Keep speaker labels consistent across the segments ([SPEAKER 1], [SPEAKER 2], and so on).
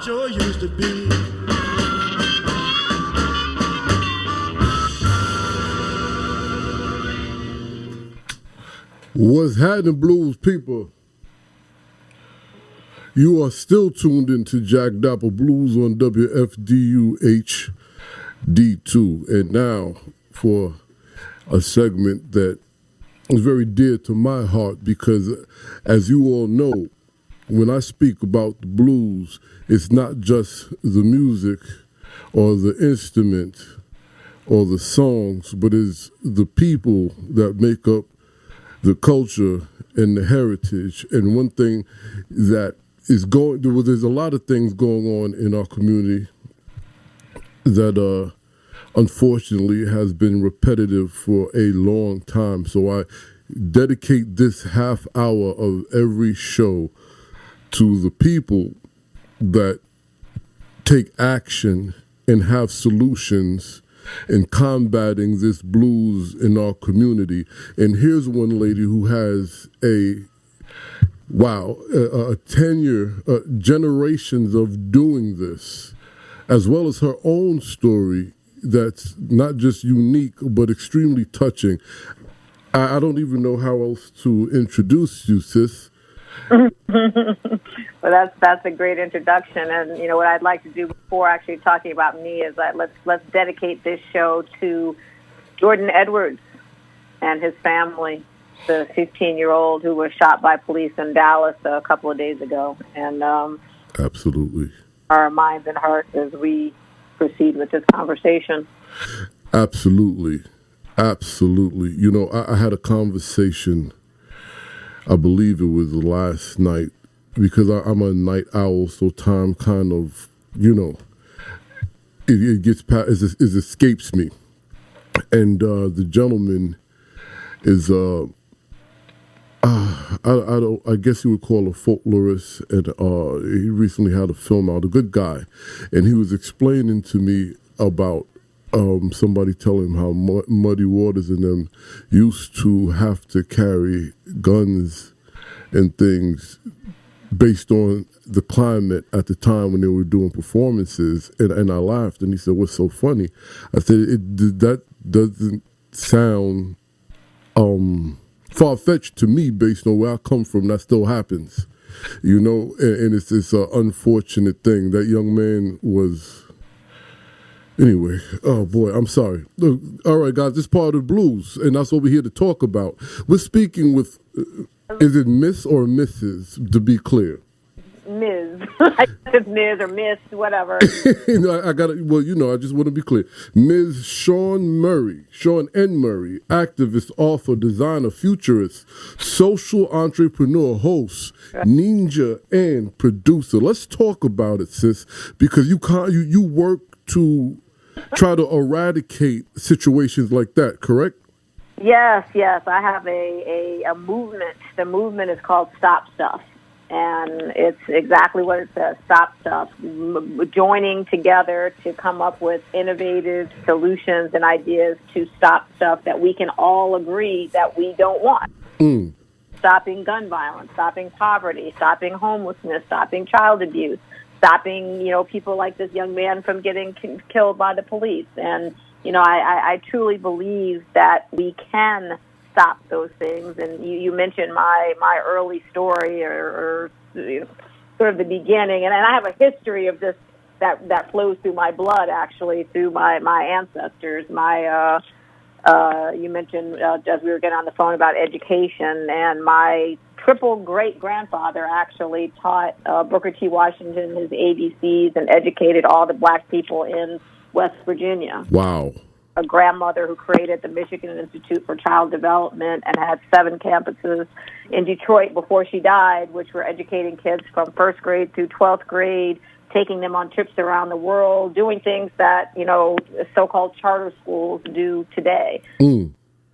[SPEAKER 1] sure used to be.
[SPEAKER 2] What's happening, blues people? You are still tuned into Jack Dappa Blues on WFDU HD2. And now for a segment that is very dear to my heart because, as you all know, when I speak about the blues, it's not just the music or the instrument or the songs, but it's the people that make up the culture and the heritage. And one thing that is there's a lot of things going on in our community that unfortunately has been repetitive for a long time. So I dedicate this half hour of every show to the people that take action and have solutions in combating this blues in our community. And here's one lady who has a tenure, generations of doing this, as well as her own story that's not just unique, but extremely touching. I don't even know how else to introduce you, sis.
[SPEAKER 3] Well, that's a great introduction, and you know what I'd like to do before actually talking about me is that let's dedicate this show to Jordan Edwards and his family, the 15-year-old who was shot by police in Dallas a couple of days ago, and
[SPEAKER 2] absolutely,
[SPEAKER 3] our minds and hearts as we proceed with this conversation.
[SPEAKER 2] Absolutely. You know, I had a conversation, I believe it was last night, because I'm a night owl, so time kind of, you know, it gets past, it escapes me. And the gentleman is, I guess you would call a folklorist, and he recently had a film out, a good guy, and he was explaining to me about somebody telling him how Muddy Waters and them used to have to carry guns and things based on the climate at the time when they were doing performances. And I laughed, and he said, "What's so funny?" I said, that doesn't sound far-fetched to me based on where I come from. That still happens, you know, and it's an unfortunate thing. That young man was... Anyway, oh boy, I'm sorry. Look, all right, guys, this is part of the blues, and that's what we're here to talk about. We're speaking with, is it Miss or Mrs., to be clear?
[SPEAKER 3] Ms. I guess it's Ms. or Miss, whatever.
[SPEAKER 2] I got it. Well, you know, I just want to be clear. Ms. Seanne N. Murray, activist, author, designer, futurist, social entrepreneur, host, ninja, and producer. Let's talk about it, sis, because you work to try to eradicate situations like that, correct?
[SPEAKER 3] Yes. I have a movement. The movement is called StopStuff, and it's exactly what it says, StopStuff, joining together to come up with innovative solutions and ideas to stop stuff that we can all agree that we don't want. Stopping gun violence, stopping poverty, stopping homelessness, stopping child abuse, stopping, you know, people like this young man from getting killed by the police. And, you know, I truly believe that we can stop those things. And you mentioned my early story or you know, sort of the beginning. And I have a history of this that flows through my blood, actually, through my ancestors. You mentioned, as we were getting on the phone, about education, and my triple great-grandfather actually taught Booker T. Washington his ABCs and educated all the black people in West Virginia.
[SPEAKER 2] Wow.
[SPEAKER 3] A grandmother who created the Michigan Institute for Child Development and had 7 campuses in Detroit before she died, which were educating kids from 1st grade through 12th grade, taking them on trips around the world, doing things that, you know, so-called charter schools do today.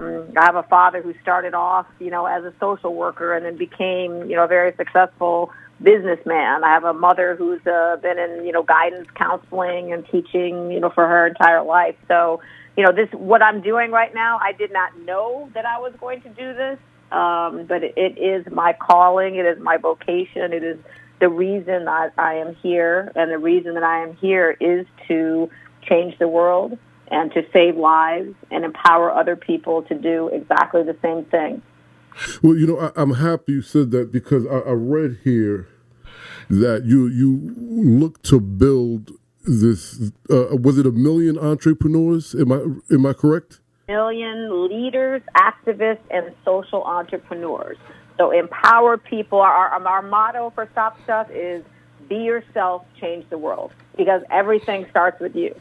[SPEAKER 3] I have a father who started off, you know, as a social worker and then became, you know, a very successful businessman. I have a mother who's been in, you know, guidance counseling and teaching, you know, for her entire life. So, you know, what I'm doing right now, I did not know that I was going to do this, but it is my calling. It is my vocation. It is the reason that I am here, and the reason that I am here is to change the world and to save lives and empower other people to do exactly the same thing.
[SPEAKER 2] Well, I'm happy you said that, because I read here that you look to build this. Was it 1 million entrepreneurs? Am I correct?
[SPEAKER 3] Million leaders, activists, and social entrepreneurs. So empower people. Our motto for StopStuff is be yourself, change the world, because everything starts with you.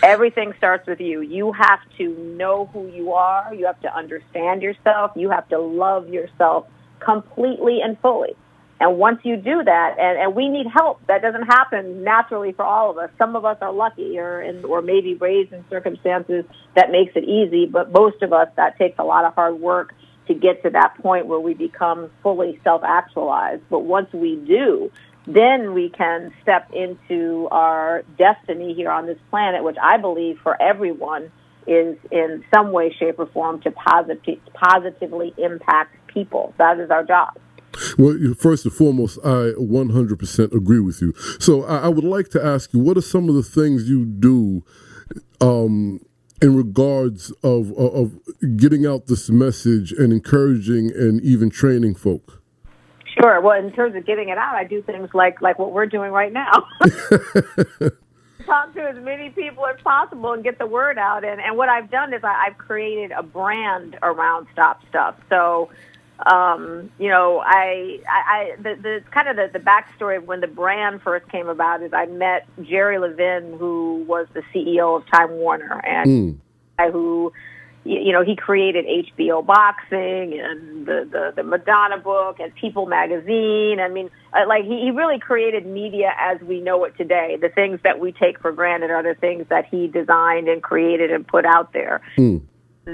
[SPEAKER 3] Everything starts with you. You have to know who you are. You have to understand yourself. You have to love yourself completely and fully. And once you do that, and we need help. That doesn't happen naturally for all of us. Some of us are lucky or maybe raised in circumstances that makes it easy, but most of us, that takes a lot of hard work to get to that point where we become fully self-actualized. But once we do, then we can step into our destiny here on this planet, which I believe for everyone is in some way, shape, or form to positively impact people. That is our job.
[SPEAKER 2] Well, first and foremost, I 100% agree with you. So I would like to ask you, what are some of the things you do in regards of getting out this message and encouraging and even training folk?
[SPEAKER 3] Sure. Well, in terms of getting it out, I do things like what we're doing right now. Talk to as many people as possible and get the word out. And what I've done is I've created a brand around StopStuff. So, the kind of the backstory of when the brand first came about is I met Jerry Levin, who was the CEO of Time Warner, and who, he created HBO Boxing and the Madonna book and People magazine. I mean, he really created media as we know it today. The things that we take for granted are the things that he designed and created and put out there.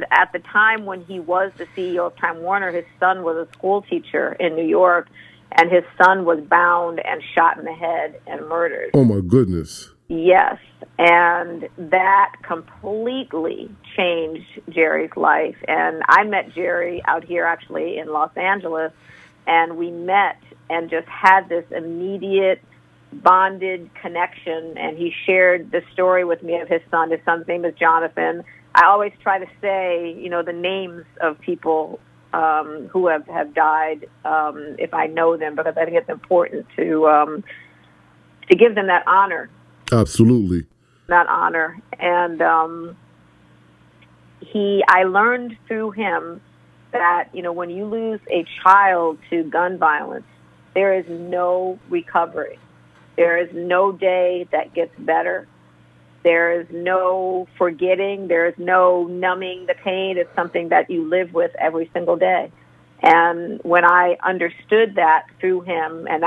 [SPEAKER 3] At the time when he was the CEO of Time Warner, his son was a school teacher in New York, and his son was bound and shot in the head and murdered.
[SPEAKER 2] Oh, my goodness.
[SPEAKER 3] Yes, and that completely changed Jerry's life. And I met Jerry out here actually in Los Angeles, and we met and just had this immediate bonded connection, and he shared the story with me of his son. His son's name is Jonathan. I always try to say, the names of people who have died if I know them, because I think it's important to give them that honor.
[SPEAKER 2] Absolutely.
[SPEAKER 3] That honor. And I learned through him that, when you lose a child to gun violence, there is no recovery. There is no day that gets better. There is no forgetting. There is no numbing the pain. It's something that you live with every single day. And when I understood that through him, and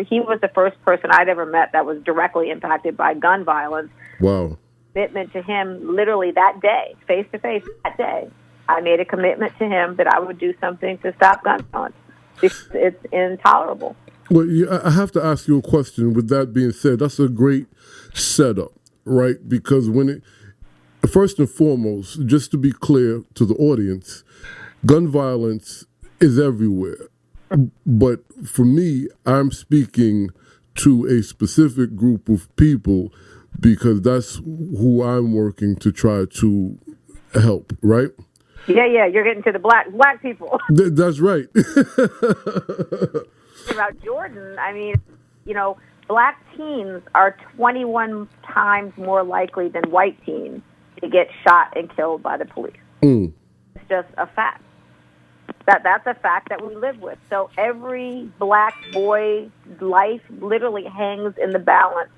[SPEAKER 3] he was the first person I'd ever met that was directly impacted by gun violence. Wow. Commitment to him literally that day, face to face that day. I made a commitment to him that I would do something to stop gun violence. It's intolerable.
[SPEAKER 2] Well, I have to ask you a question. With that being said, that's a great setup, right? Because first and foremost, just to be clear to the audience, gun violence is everywhere. But for me, I'm speaking to a specific group of people because that's who I'm working to try to help, right?
[SPEAKER 3] Yeah, you're getting to the black people.
[SPEAKER 2] That's right.
[SPEAKER 3] About Jordan, I mean, black teens are 21 times more likely than white teens to get shot and killed by the police. It's just a fact. That's a fact that we live with. So every black boy's life literally hangs in the balance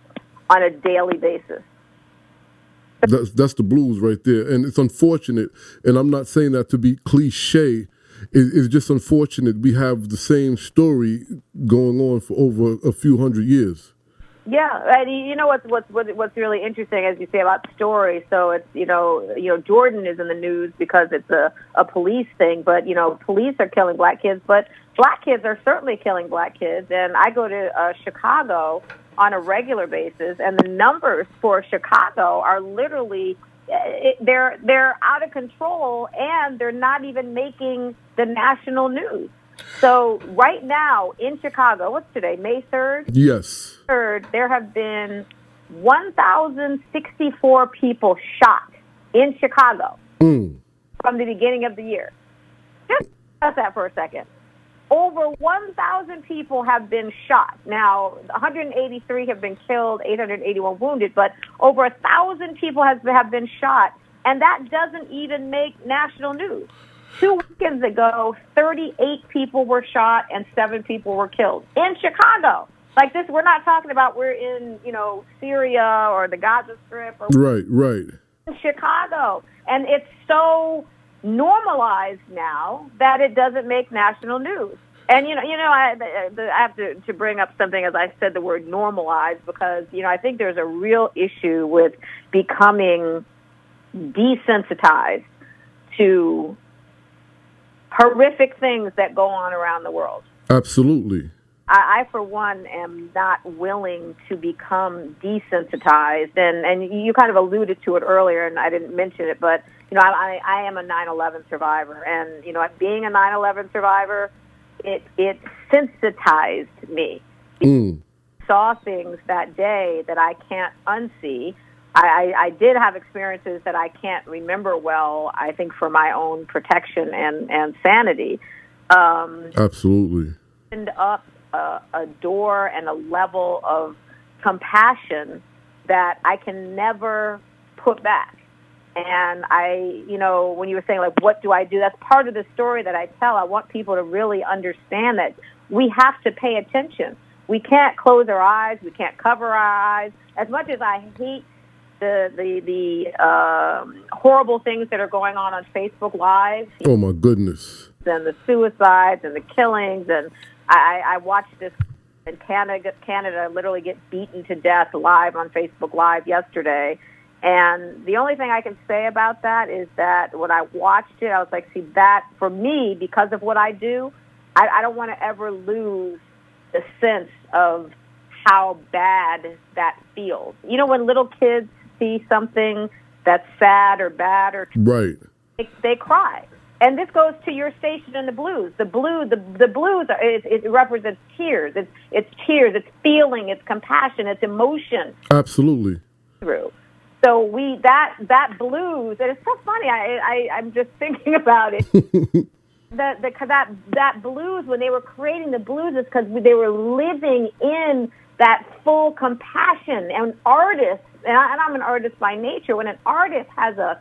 [SPEAKER 3] on a daily basis.
[SPEAKER 2] That's the blues right there. And it's unfortunate, and I'm not saying that to be cliche. It's just unfortunate we have the same story going on for over a few hundred years.
[SPEAKER 3] Yeah, and what's really interesting, as you say, about story. So it's Jordan is in the news because it's a police thing, but police are killing black kids, but black kids are certainly killing black kids. And I go to Chicago on a regular basis, and the numbers for Chicago are literally they're out of control, and they're not even making the national news. So right now in Chicago, what's today, May 3rd?
[SPEAKER 2] Yes.
[SPEAKER 3] 3rd, there have been 1,064 people shot in Chicago from the beginning of the year. Just discuss that for a second. Over 1,000 people have been shot. Now, 183 have been killed, 881 wounded, but over 1,000 people have been shot, and that doesn't even make national news. 2 weekends ago, 38 people were shot and 7 people were killed in Chicago. Like this, we're not talking about we're in, Syria or the Gaza Strip. Or
[SPEAKER 2] Right.
[SPEAKER 3] In Chicago. And it's so normalized now that it doesn't make national news. And, I have to bring up something as I said the word normalized because, I think there's a real issue with becoming desensitized to horrific things that go on around the world.
[SPEAKER 2] Absolutely.
[SPEAKER 3] I, for one, am not willing to become desensitized. And you kind of alluded to it earlier, and I didn't mention it, but, I am a 9/11 survivor. And, being a 9/11 survivor, it sensitized me. I saw things that day that I can't unsee. I did have experiences that I can't remember well, I think, for my own protection and sanity.
[SPEAKER 2] Absolutely.
[SPEAKER 3] Opened up a door and a level of compassion that I can never put back. And when you were saying, like, what do I do? That's part of the story that I tell. I want people to really understand that we have to pay attention. We can't close our eyes. We can't cover our eyes. As much as I hate the horrible things that are going on Facebook Live.
[SPEAKER 2] Oh, my goodness.
[SPEAKER 3] And the suicides and the killings. And I watched this in Canada literally get beaten to death live on Facebook Live yesterday. And the only thing I can say about that is that when I watched it, I was like, see, that, for me, because of what I do, I don't want to ever lose the sense of how bad that feels. When little kids see something that's sad or bad or
[SPEAKER 2] right,
[SPEAKER 3] they cry. And this goes to your station in the blues. The blues, it represents tears. It's tears. It's feeling. It's compassion. It's emotion.
[SPEAKER 2] Absolutely.
[SPEAKER 3] Through. So that blues, and it's so funny. I'm just thinking about it. that blues, when they were creating the blues, is because they were living in that full compassion. And artists, and I'm an artist by nature. When an artist has a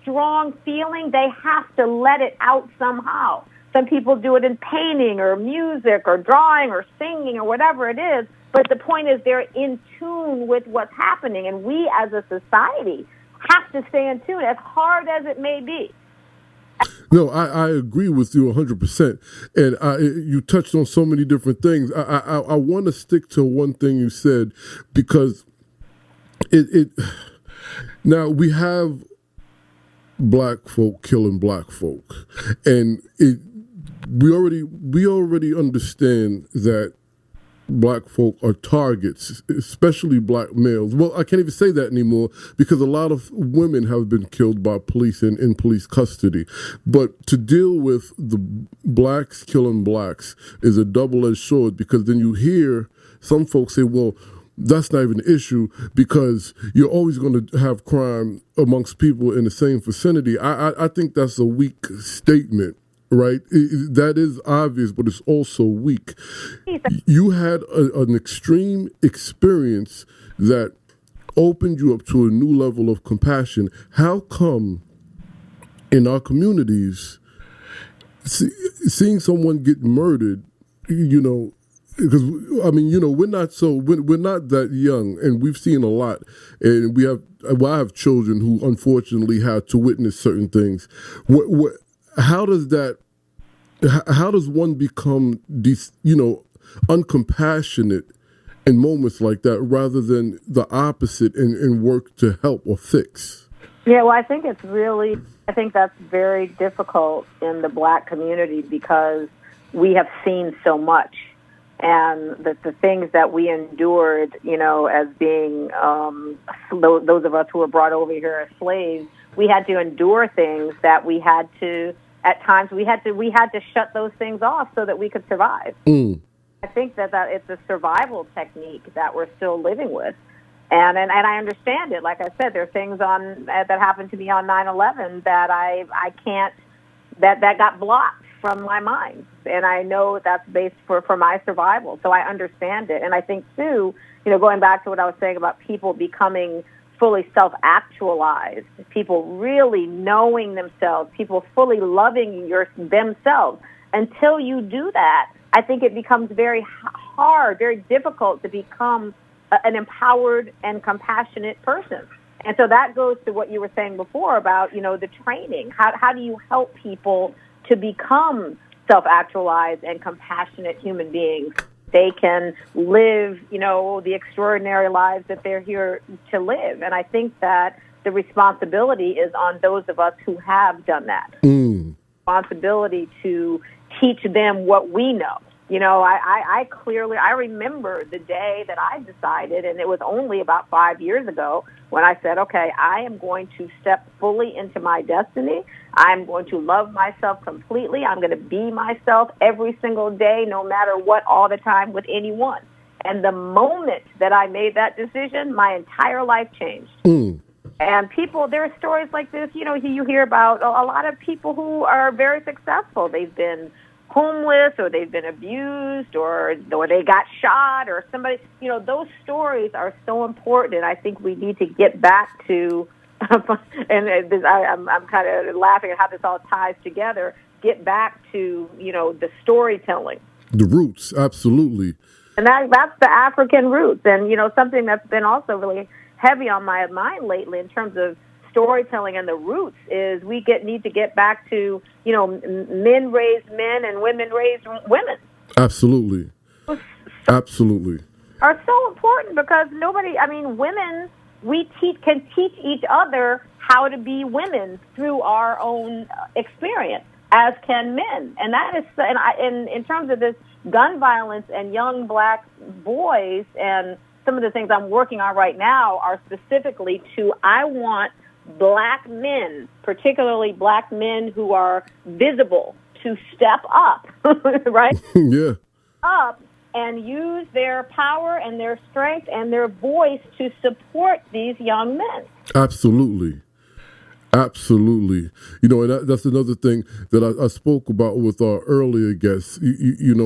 [SPEAKER 3] strong feeling, they have to let it out somehow. Some people do it in painting or music or drawing or singing or whatever it is. But the point is they're in tune with what's happening. And we as a society have to stay in tune, as hard as it may be.
[SPEAKER 2] No, I agree with you 100%. And you touched on so many different things. I want to stick to one thing you said, because it now we have black folk killing black folk. And we already understand that black folk are targets, especially black males. Well, I can't even say that anymore because a lot of women have been killed by police and in police custody. But to deal with the blacks killing blacks is a double-edged sword, because then you hear some folks say, well, that's not even an issue because you're always going to have crime amongst people in the same vicinity. I think that's a weak statement. Right? That is obvious, but it's also weak. You had an extreme experience that opened you up to a new level of compassion. How come in our communities, seeing someone get murdered, because we're not that young, and we've seen a lot, and I have children who unfortunately had to witness certain things. How does one become uncompassionate in moments like that rather than the opposite and work to help or fix?
[SPEAKER 3] Yeah, well, I think that's very difficult in the black community because we have seen so much. And the things that we endured, as being those of us who were brought over here as slaves, we had to endure things that we had to at times we had to shut those things off so that we could survive. I think that it's a survival technique that we're still living with. And I understand it. Like I said, there are things that happened to me on 9/11 that I can't, that got blocked from my mind. And I know that's based for my survival. So I understand it. And I think, too, going back to what I was saying about people becoming fully self-actualized, people really knowing themselves, people fully loving themselves. Until you do that, I think it becomes very hard, very difficult to become an empowered and compassionate person. And so that goes to what you were saying before about, the training. How do you help people to become self-actualized and compassionate human beings? They can live, the extraordinary lives that they're here to live. And I think that the responsibility is on those of us who have done that. Responsibility to teach them what we know. I remember the day that I decided, and it was only about 5 years ago, when I said, okay, I am going to step fully into my destiny. I'm going to love myself completely. I'm going to be myself every single day, no matter what, all the time, with anyone. And the moment that I made that decision, my entire life changed. And people, there are stories like this, you hear about a lot of people who are very successful. They've been homeless, or they've been abused, or they got shot, or somebody, those stories are so important. And I think we need to get back to, and I'm kind of laughing at how this all ties together, get back to, the storytelling.
[SPEAKER 2] The roots, absolutely.
[SPEAKER 3] And that's the African roots. And, something that's been also really heavy on my mind lately in terms of storytelling and the roots is we need to get back to, men raise men and women raise women.
[SPEAKER 2] Absolutely. Absolutely.
[SPEAKER 3] Are so important because women, we can teach each other how to be women through our own experience, as can men. And that is, in terms of this gun violence and young black boys, and some of the things I'm working on right now are specifically I want black men, particularly black men who are visible, to step up, right?
[SPEAKER 2] Yeah.
[SPEAKER 3] Up and use their power and their strength and their voice to support these young men. Absolutely.
[SPEAKER 2] Absolutely. And that's another thing that I spoke about with our earlier guests. In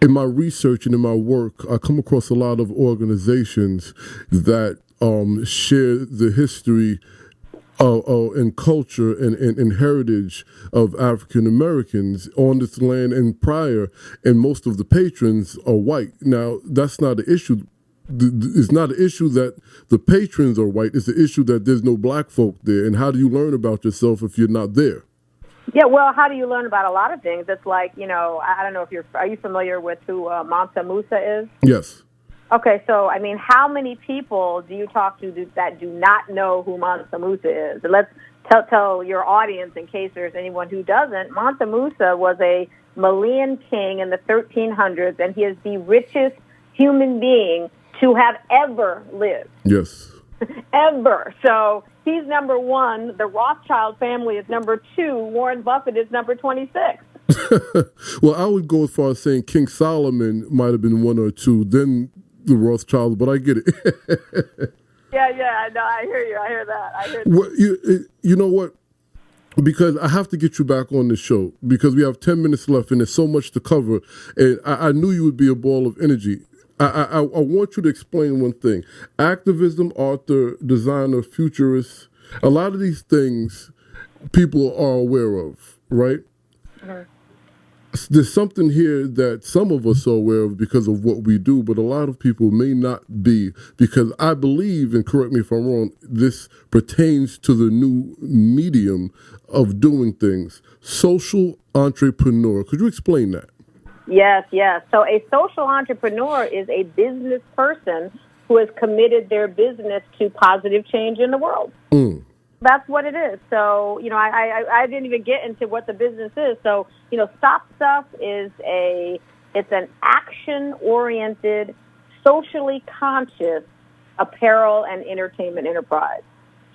[SPEAKER 2] my research and in my work, I come across a lot of organizations that share the history and culture and heritage of African Americans on this land and prior, and most of the patrons are white. Now, that's not an issue. It's not an issue that the patrons are white. It's an issue that there's no black folk there. And how do you learn about yourself if you're not there?
[SPEAKER 3] Yeah, well, how do you learn about a lot of things? It's like, I don't know are you familiar with who Mansa Musa is?
[SPEAKER 2] Yes.
[SPEAKER 3] Okay, so, how many people do you talk to that do not know who Mansa Musa is? And let's tell your audience, in case there's anyone who doesn't, Mansa Musa was a Malian king in the 1300s, and he is the richest human being to have ever lived.
[SPEAKER 2] Yes.
[SPEAKER 3] Ever. So he's number one. The Rothschild family is number two. Warren Buffett is number 26.
[SPEAKER 2] Well, I would go as far as saying King Solomon might have been one or two, then the Rothschild, but I get it.
[SPEAKER 3] Yeah, no, I hear you. I hear that.
[SPEAKER 2] Well, you know what? Because I have to get you back on the show because we have 10 minutes left and there's so much to cover. And I knew you would be a ball of energy. I want you to explain one thing. Activism, author, designer, futurist, a lot of these things people are aware of, right? Mm-hmm. There's something here that some of us are aware of because of what we do, but a lot of people may not be, because I believe, and correct me if I'm wrong, this pertains to the new medium of doing things, social entrepreneur. Could you explain that?
[SPEAKER 3] Yes. So a social entrepreneur is a business person who has committed their business to positive change in the world. That's what it is. So, I didn't even get into what the business is. So, StopStuff it's an action-oriented, socially conscious apparel and entertainment enterprise.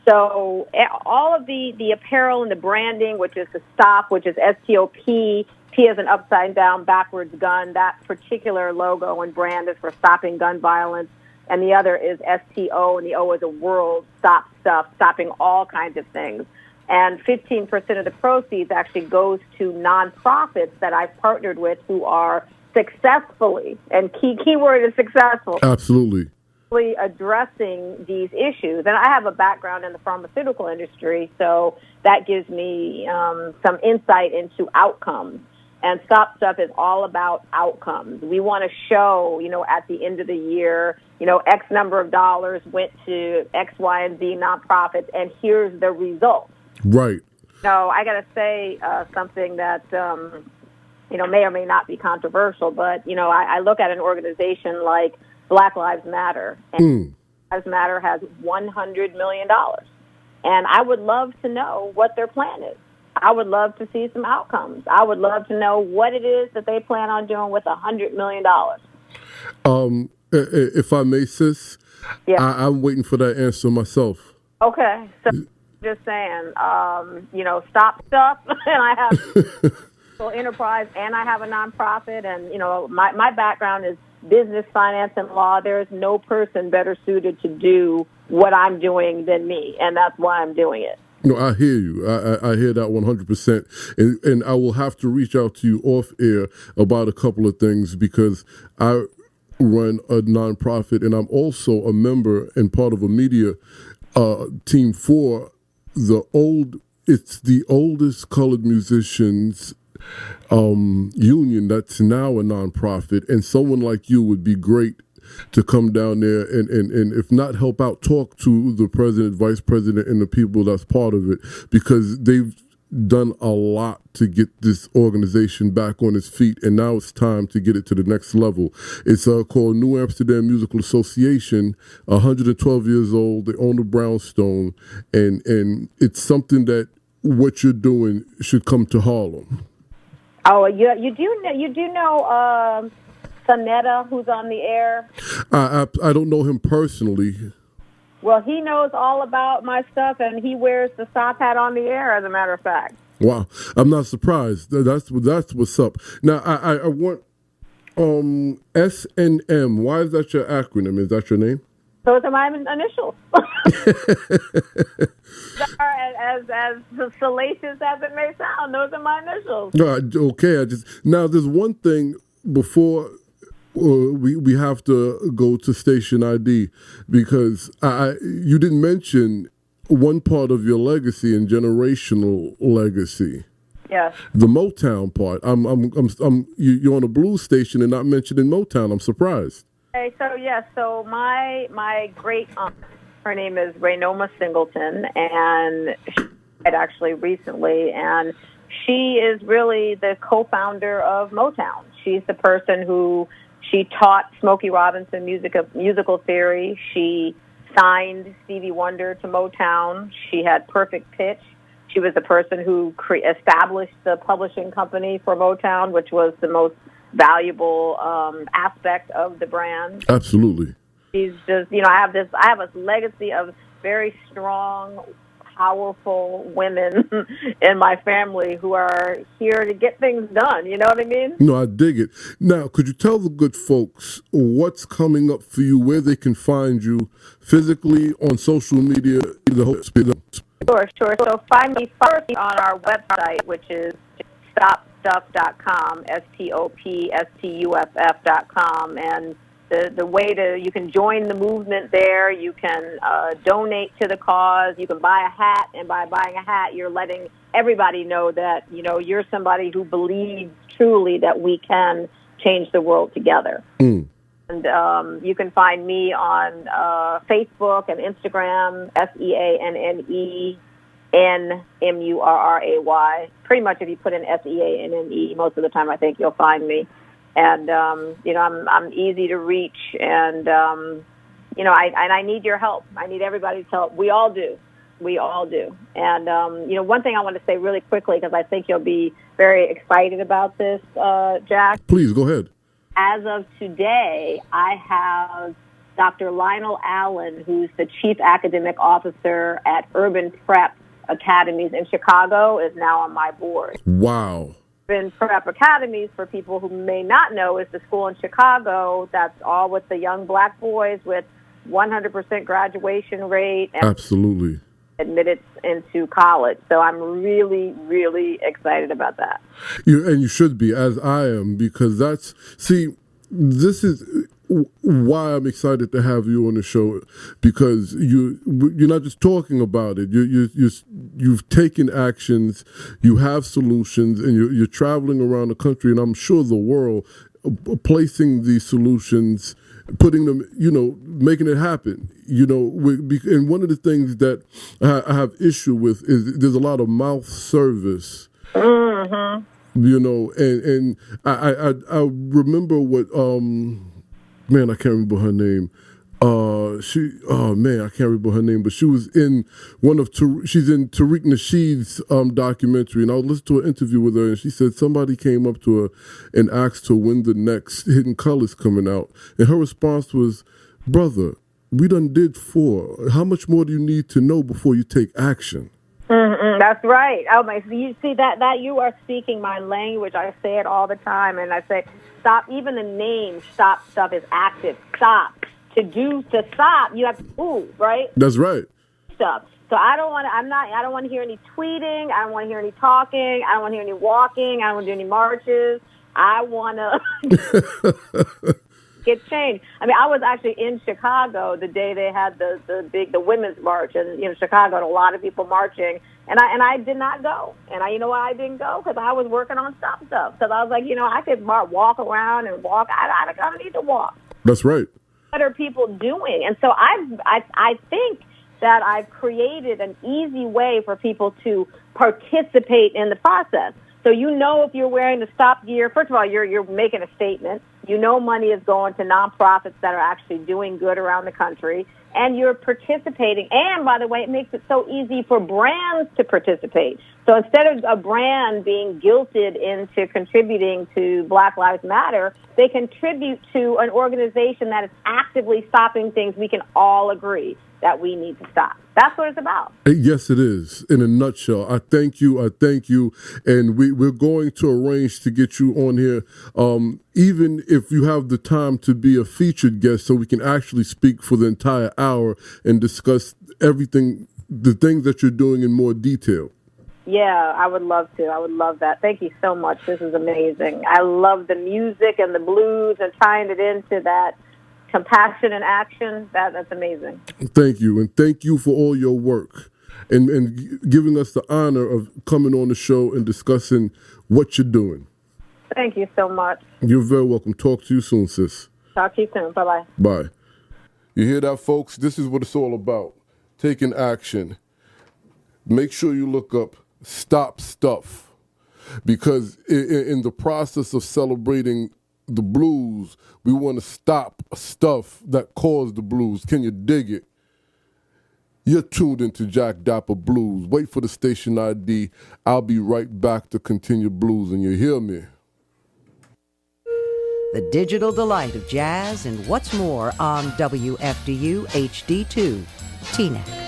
[SPEAKER 3] So all of the apparel and the branding, which is the STOP, which is STOP, P is an upside down backwards gun. That particular logo and brand is for stopping gun violence. And the other is STO, and the O is a world, stop stuff, stopping all kinds of things. And 15% of the proceeds actually goes to nonprofits that I've partnered with who are successfully, and key word is successful.
[SPEAKER 2] Absolutely.
[SPEAKER 3] Addressing these issues. And I have a background in the pharmaceutical industry, so that gives me some insight into outcomes. And StopStuff is all about outcomes. We want to show, at the end of the year, X number of dollars went to X, Y, and Z nonprofits, and here's the result.
[SPEAKER 2] Right.
[SPEAKER 3] So I got to say something that, may or may not be controversial, but, I look at an organization like Black Lives Matter, and Black Lives Matter has $100 million. And I would love to know what their plan is. I would love to see some outcomes. I would love to know what it is that they plan on doing with $100 million.
[SPEAKER 2] If I may, sis,
[SPEAKER 3] yeah.
[SPEAKER 2] I'm waiting for that answer myself.
[SPEAKER 3] Okay. So just saying, StopStuff, and I have enterprise, and I have a nonprofit, and, my background is business, finance, and law. There is no person better suited to do what I'm doing than me, and that's why I'm doing it.
[SPEAKER 2] No, I hear you. I hear that 100%. And I will have to reach out to you off air about a couple of things because I run a nonprofit and I'm also a member and part of a media team for it's the oldest colored musicians union that's now a nonprofit. And someone like you would be great to come down there and if not help out, talk to the president, vice president, and the people that's part of it, because they've done a lot to get this organization back on its feet, and now it's time to get it to the next level. It's called New Amsterdam Musical Association, 112 years old. They own the brownstone, and it's something that what you're doing should come to Harlem.
[SPEAKER 3] Oh, you do know Sonetta, who's on the air?
[SPEAKER 2] I don't know him personally.
[SPEAKER 3] Well, he knows all about my stuff, and he wears the stop hat on the air, as a matter of fact.
[SPEAKER 2] Wow. I'm not surprised. That's what's up. Now, I want SNM. Why is that your acronym? Is that your name?
[SPEAKER 3] Those are my initials. as salacious as it may sound, those are my initials.
[SPEAKER 2] Okay. Now, there's one thing before we have to go to station ID, because you didn't mention one part of your legacy and generational legacy.
[SPEAKER 3] Yes.
[SPEAKER 2] The Motown part. You're on a blues station and not mentioning Motown. I'm surprised.
[SPEAKER 3] Okay, so my great aunt, her name is Raynoma Singleton, and she died actually recently, and she is really the co-founder of Motown. She's the person who she taught Smokey Robinson musical theory. She signed Stevie Wonder to Motown. She had perfect pitch. She was the person who established the publishing company for Motown, which was the most valuable aspect of the brand.
[SPEAKER 2] Absolutely.
[SPEAKER 3] She's just, I have a legacy of very strong, powerful women in my family who are here to get things done. You know what I mean? No,
[SPEAKER 2] I dig it. Now, could you tell the good folks what's coming up for you, where they can find you physically, on social media, the whole speed up?
[SPEAKER 3] Sure. So find me first on our website, which is StopStuff.com, StopStuff.com, and the way you can join the movement there. You can donate to the cause. You can buy a hat, and by buying a hat, you're letting everybody know that you're somebody who believes truly that we can change the world together. And you can find me on Facebook and Instagram, SeanneNmurray. Pretty much if you put in SeanNe, most of the time I think you'll find me. And, I'm easy to reach, and, I need your help. I need everybody's help. We all do. And, one thing I want to say really quickly, because I think you'll be very excited about this, Jack.
[SPEAKER 2] Please, go ahead.
[SPEAKER 3] As of today, I have Dr. Lionel Allen, who's the Chief Academic Officer at Urban Prep Academies in Chicago, is now on my board.
[SPEAKER 2] Wow.
[SPEAKER 3] Urban Prep Academies, for people who may not know, is the school in Chicago that's all with the young black boys with 100% graduation rate. And
[SPEAKER 2] absolutely.
[SPEAKER 3] Admitted into college. So I'm really, really excited about that.
[SPEAKER 2] And you should be, as I am, because this is why I'm excited to have you on the show, because you're not just talking about it. You've taken actions, you have solutions, and you're traveling around the country, and I'm sure the world, placing these solutions, putting them, making it happen. And one of the things that I have issue with is there's a lot of mouth service. Mm-hmm. And I remember what I can't remember her name. I can't remember her name, but she was in she's in Tariq Nasheed's documentary, and I listened to an interview with her, and she said somebody came up to her and asked her when the next Hidden Colors coming out, and her response was, "Brother, we done did 4. How much more do you need to know before you take action?"
[SPEAKER 3] Mm-mm, that's right. Oh my! You see that you are speaking my language. I say it all the time, and I say, stop. Even the name StopStuff is active. Stop. To stop, you have to move, right?
[SPEAKER 2] That's right.
[SPEAKER 3] Stuff. So I don't want to hear any tweeting. I don't want to hear any talking. I don't want to hear any walking. I don't want to do any marches. I want to get changed. I mean, I was actually in Chicago the day they had the women's march, and Chicago had a lot of people marching, and I did not go. And you know why I didn't go? Because I was working on StopStuff. Because I was like, I could walk around and walk. I don't need to walk.
[SPEAKER 2] That's right.
[SPEAKER 3] What are people doing? And so I think that I've created an easy way for people to participate in the process. So if you're wearing the stop gear, first of all, you're making a statement. Money is going to nonprofits that are actually doing good around the country, and you're participating. And by the way, it makes it so easy for brands to participate. So instead of a brand being guilted into contributing to Black Lives Matter, they contribute to an organization that is actively stopping things we can all agree that we need to stop. That's what it's about.
[SPEAKER 2] Yes, it is. In a nutshell, I thank you, and we're going to arrange to get you on here, even if you have the time to be a featured guest, so we can actually speak for the entire hour and discuss everything, the things that you're doing in more detail.
[SPEAKER 3] Yeah, I would love to. I would love that. Thank you so much. This is amazing. I love the music and the blues and tying it into that compassion and action. That's amazing. Thank
[SPEAKER 2] you. And thank you for all your work and giving us the honor of coming on the show and discussing what you're doing.
[SPEAKER 3] Thank you so much.
[SPEAKER 2] You're very welcome. Talk to you soon, sis.
[SPEAKER 3] Talk to you soon. Bye-bye.
[SPEAKER 2] Bye. You hear that, folks? This is what it's all about. Taking action. Make sure you look up StopStuff, because in the process of celebrating the blues, we want to stop stuff that caused the blues. Can you dig it? You're tuned into Jack Dappa Blues. Wait for the station ID. I'll be right back to continue blues, and you hear me.
[SPEAKER 1] The digital delight of jazz and what's more on WFDU HD2, TNEC.